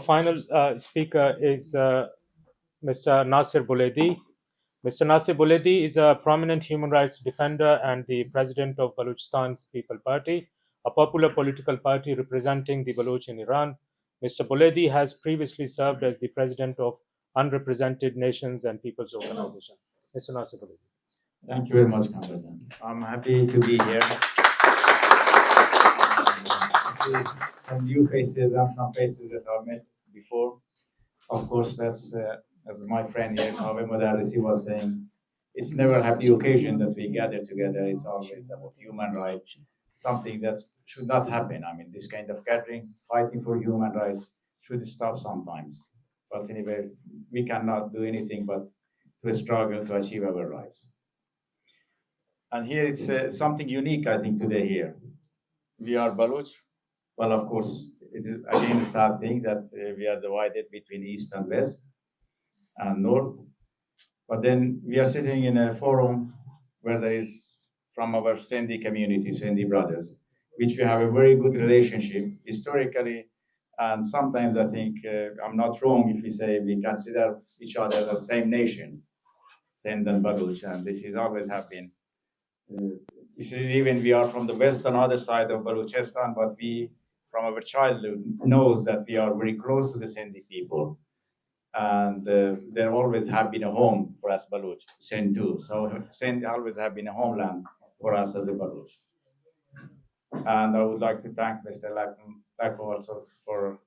final speaker is Mr. Nasser Boladai. Mr. Nasser Boladai is a prominent human rights defender and the president of Balochistan's People Party, a popular political party representing the Baloch in Iran. Mr. Boladai has previously served as the president of Unrepresented Nations and Peoples Organization. Mr. Nasser Boladai. Thank you very much, Congressman. I'm happy to be here. Some new faces and some faces that I've met before. Of course, that's as my friend here, Commemoration was saying, it's never a happy occasion that we gather together. It's always about human rights, something that should not happen. I mean, this kind of gathering, fighting for human rights, should stop sometimes. But anyway, we cannot do anything but to struggle to achieve our rights. And here it's something unique, I think, today here. We are Baloch. Well, of course, it is again a sad thing that we are divided between East and West and North. But then we are sitting in a forum where there is from our Sindhi community, Sindhi brothers, which we have a very good relationship historically. And sometimes I think I'm not wrong if we say we consider each other the same nation, Sindh and Baloch, and this is always have been. Even we are from the western other side of Balochistan, but we, from our childhood, knows that we are very close to the Sindhi people, and there always have been a home for us Baloch, Sindh too. So Sindh always have been a homeland for us as a Baloch. And I would like to thank Mr. Lako also for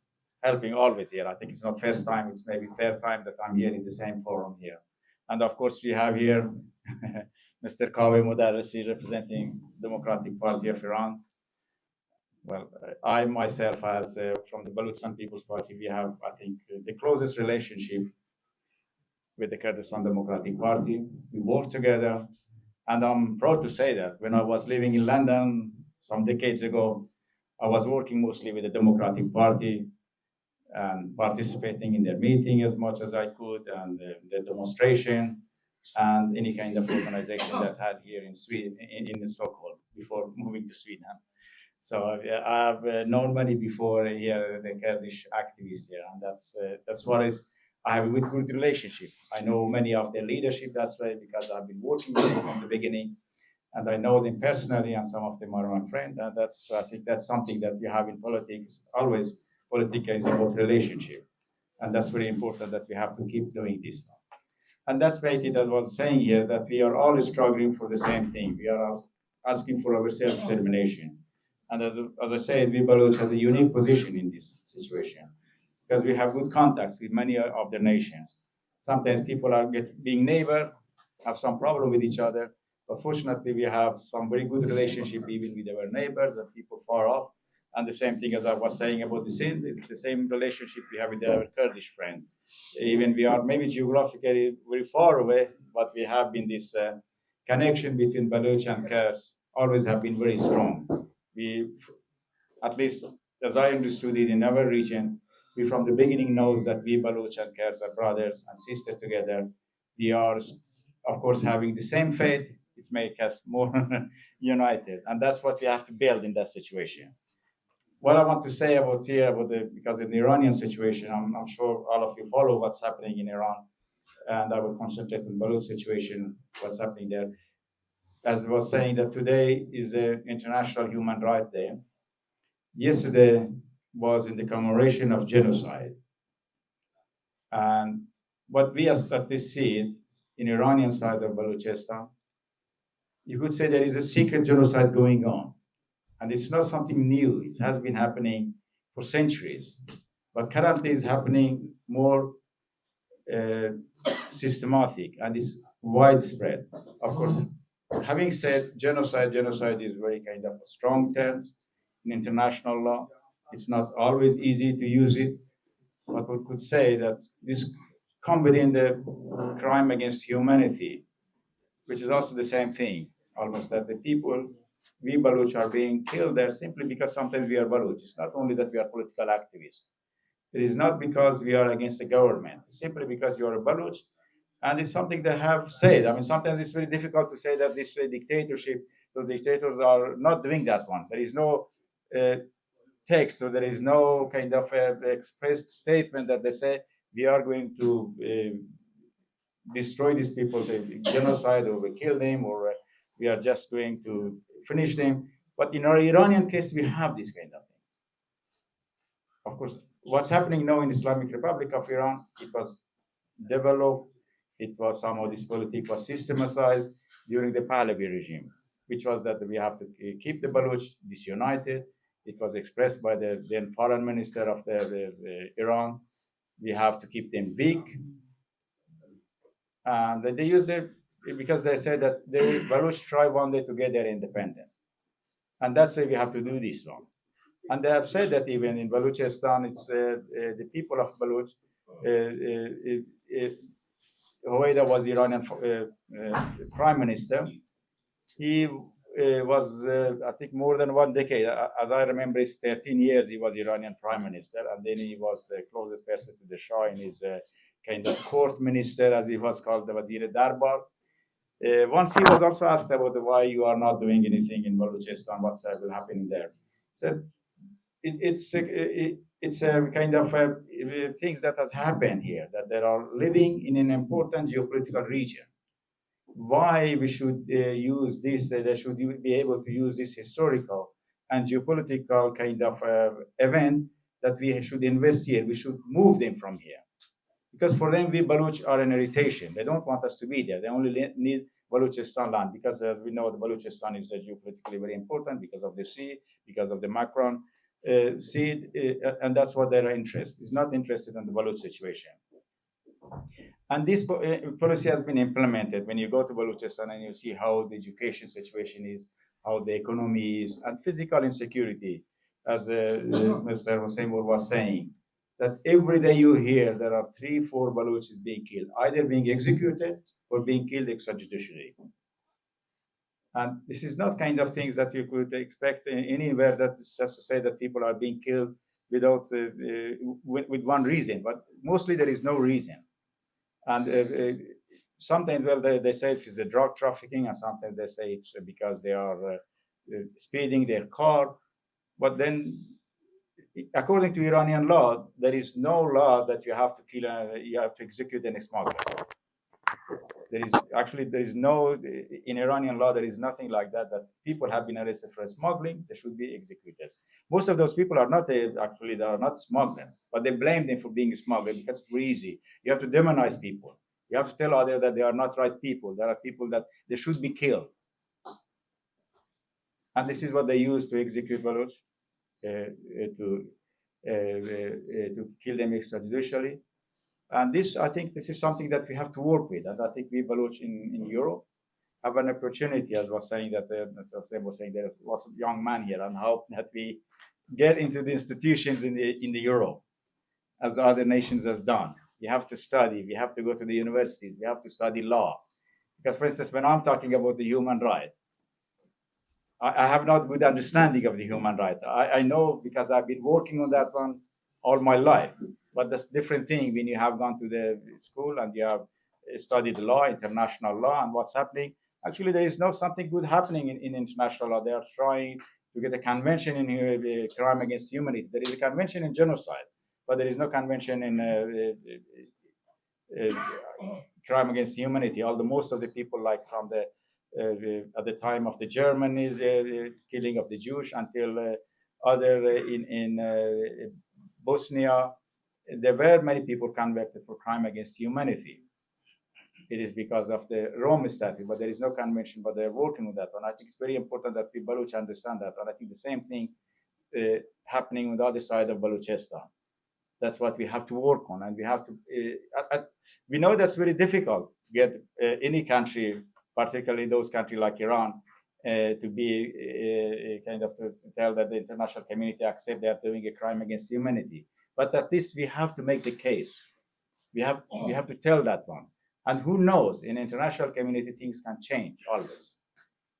helping always here. I think it's not first time; it's maybe third time that I'm here in the same forum here. And of course, we have here Mr. Momentous representing Democratic Party of Iran. Well, I myself, as from the Balochistan People's Party, we have, I think, the closest relationship with the Kurdistan Democratic Party. We work together, and I'm proud to say that when I was living in London some decades ago, I was working mostly with the Democratic Party and participating in their meeting as much as I could, and the demonstration, and any kind of organization that had here in Sweden, in Stockholm, before moving to Sweden. So I've known many before here, the Kurdish activists here, and that's what is. I have a good relationship. I know many of their leadership. That's why, because I've been working with them from the beginning, and I know them personally, and some of them are my friends. And I think that's something that you have in politics. Always, politics is about relationship, and that's very important that we have to keep doing this. And that's why I was saying here that we are all struggling for the same thing. We are asking for our self-determination. And as I said, we Baloch has a unique position in this situation because we have good contact with many of the nations. Sometimes people are being neighbor, have some problem with each other, but fortunately we have some very good relationship even with our neighbors and people far off. And the same thing as I was saying about the Sindh, it's the same relationship we have with our Kurdish friend. Even we are maybe geographically very far away, but we have been this connection between Baloch and Kurds always have been very strong. We, at least as I understood it in our region, we from the beginning knows that we Baloch and Kurds are brothers and sisters together. We are, of course, having the same faith. It makes us more united, and that's what we have to build in that situation. What I want to say about here, because in the Iranian situation, I'm sure all of you follow what's happening in Iran, and I will concentrate on the Baloch situation, what's happening there. As I was saying, that today is the International Human Rights Day. Yesterday was in the commemoration of genocide. And what we as statistics see in Iranian side of Balochistan, you could say there is a secret genocide going on. And it's not something new. It has been happening for centuries. But currently it's happening more systematic and it's widespread. Of course, having said genocide is very kind of a strong term in international law. It's not always easy to use it, but we could say that this comes within the crime against humanity, which is also the same thing, almost that the people, we Baloch are being killed there simply because sometimes we are Baloch. It's not only that we are political activists. It is not because we are against the government. It's simply because you are a Baloch. And it's something they have said. I mean, sometimes it's very difficult to say that this dictatorship, those dictators are not doing that one. There is no text, so there is no kind of expressed statement that they say we are going to destroy these people, the genocide, or we kill them, or we are just going to finish them. But in our Iranian case, we have this kind of thing. Of course, what's happening now in Islamic Republic of Iran, it was developed, it was somehow this politics was systematized during the Pahlavi regime, which was that we have to keep the Baloch disunited. It was expressed by the then foreign minister of the Iran. We have to keep them weak. And they used it because they said that the Baloch try one day to get their independence. And that's why we have to do this now. And they have said that even in Balochistan, it's the people of Baloch. Howeida was Iranian prime minister. He was, I think, more than 1 decade. As I remember, it's 13 years he was Iranian prime minister, and then he was the closest person to the Shah in his kind of court minister, as he was called, the Wazir Darbar. Once he was also asked about why you are not doing anything in Balochistan, what's will happen there. So it's a kind of things that has happened here, that they are living in an important geopolitical region. Why we should use this, they should be able to use this historical and geopolitical kind of event, that we should invest here, we should move them from here. Because for them, we Baloch are an irritation. They don't want us to be there. They only need Balochistan land, because as we know, the Balochistan is geopolitically very important because of the sea, because of the Macron sea, and that's what their interest is, not interested in the Baloch situation. And this policy has been implemented. When you go to Balochistan and you see how the education situation is, how the economy is, and physical insecurity, as Mr. Hossein was saying, that every day you hear there are 3-4 Balochis being killed, either being executed or being killed extrajudicially. And this is not kind of things that you could expect anywhere, that is just to say that people are being killed without with one reason, but mostly there is no reason. And sometimes, well, they say it's a drug trafficking, and sometimes they say it's because they are speeding their car. But then, according to Iranian law, there is no law that you have to kill, you have to execute any smuggler. There is no, in Iranian law, there is nothing like that, that people have been arrested for smuggling, they should be executed. Most of those people are not, actually, they are not smugglers, but they blame them for being smugglers because it's very easy. You have to demonize people. You have to tell others that they are not right people. There are people that they should be killed. And this is what they use to execute Baloch, to kill them extrajudicially. And this, I think, this is something that we have to work with. And I think we Baloch in Europe have an opportunity, as was saying that Mr. Hussein was saying, there's lots of young men here, and how that we get into the institutions in the Europe, as the other nations has done. We have to study. We have to go to the universities. We have to study law. Because, for instance, when I'm talking about the human right, I have not good understanding of the human right. I know because I've been working on that one all my life. But that's a different thing when you have gone to the school and you have studied law, international law, and what's happening. Actually, there is no something good happening in international law. They are trying to get a convention in here, crime against humanity. There is a convention in genocide, but there is no convention in crime against humanity. Although most of the people, like from the at the time of the Germans killing of the Jews, until other in Bosnia, there were many people convicted for crime against humanity. It is because of the Rome Statute, but there is no convention, but they're working on that one. I think it's very important that people Baloch understand that. And I think the same thing happening on the other side of Balochistan. That's what we have to work on. And we have to, we know that's very difficult to get any country, particularly those countries like Iran, to be kind of to tell that the international community accept they are doing a crime against humanity. But at least we have to make the case. We have to tell that one. And who knows, in international community, things can change always.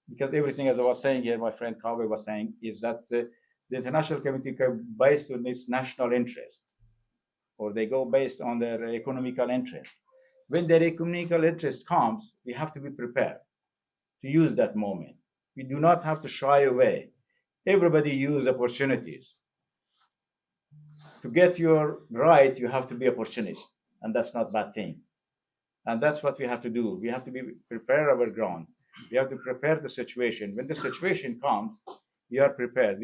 Because everything, as I was saying here, my friend Kabe was saying, is that the international community go based on its national interest, or they go based on their economical interest. When their economical interest comes, we have to be prepared to use that moment. We do not have to shy away. Everybody use opportunities. to get your right, you have to be opportunist, and that's not a bad thing. And that's what we have to do. We have to prepare our ground. We have to prepare the situation. When the situation comes, we are prepared.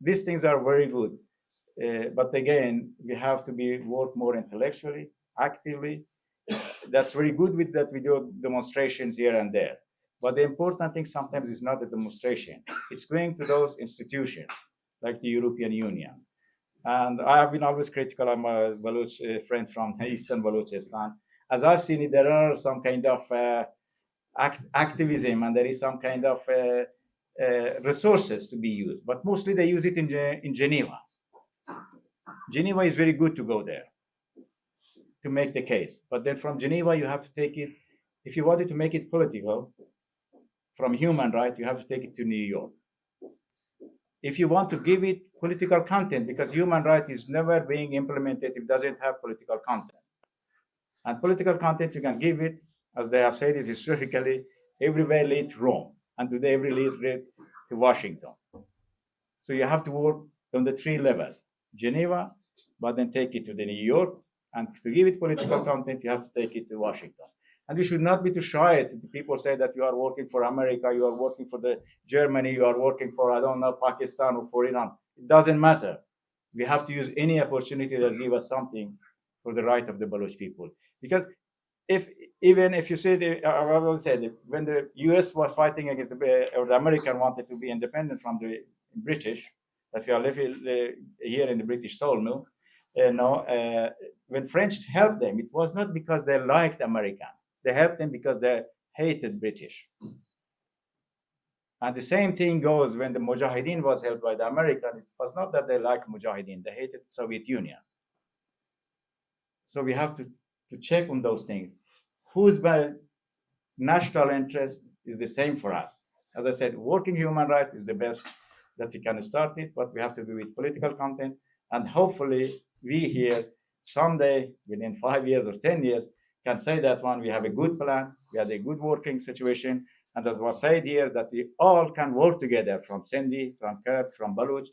These things are very good. But again, we have to work more intellectually, actively. That's very good with that we do demonstrations here and there. But the important thing sometimes is not the demonstration. It's going to those institutions like the European Union. And I have been always critical. I'm a Baloch friend from Eastern Balochistan. As I've seen it, there are some kind of activism and there is some kind of resources to be used. But mostly they use it in Geneva. Geneva is very good to go there to make the case. But then from Geneva, you have to take it, if you wanted to make it political, from human rights, you have to take it to New York. If you want to give it political content, because human right is never being implemented if it doesn't have political content. And political content, you can give it, as they have said it historically, everywhere lead to Rome, and today every lead to Washington. So you have to work on the three levels, Geneva, but then take it to the New York, and to give it political content, you have to take it to Washington. And we should not be too shy. People say that you are working for America, you are working for the Germany, you are working for, I don't know, Pakistan or for Iran. It doesn't matter. We have to use any opportunity that give us something for the right of the Baloch people. Because even if you say, I always said, when the US was fighting against or the American wanted to be independent from the British, that we are living here in the British soul, no? When French helped them, it was not because they liked American. They helped them because they hated British. And the same thing goes when the Mujahideen was helped by the Americans. It was not that they liked Mujahideen, they hated the Soviet Union. So we have to check on those things. Whose national interest is the same for us? As I said, working human rights is the best that we can start it, but we have to do with political content. And hopefully we here someday, within 5 years or 10 years, can say that we have a good plan, we have a good working situation, and as was said here, that we all can work together from Sindhi, from Kurd, from Baloch.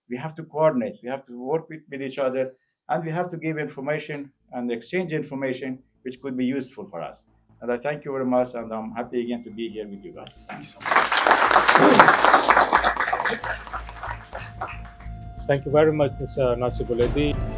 We have to coordinate, we have to work with each other, and we have to give information and exchange information which could be useful for us. And I thank you very much, and I'm happy again to be here with you guys. Thank you so much. Thank you very much, Mr. Nasser Boladai.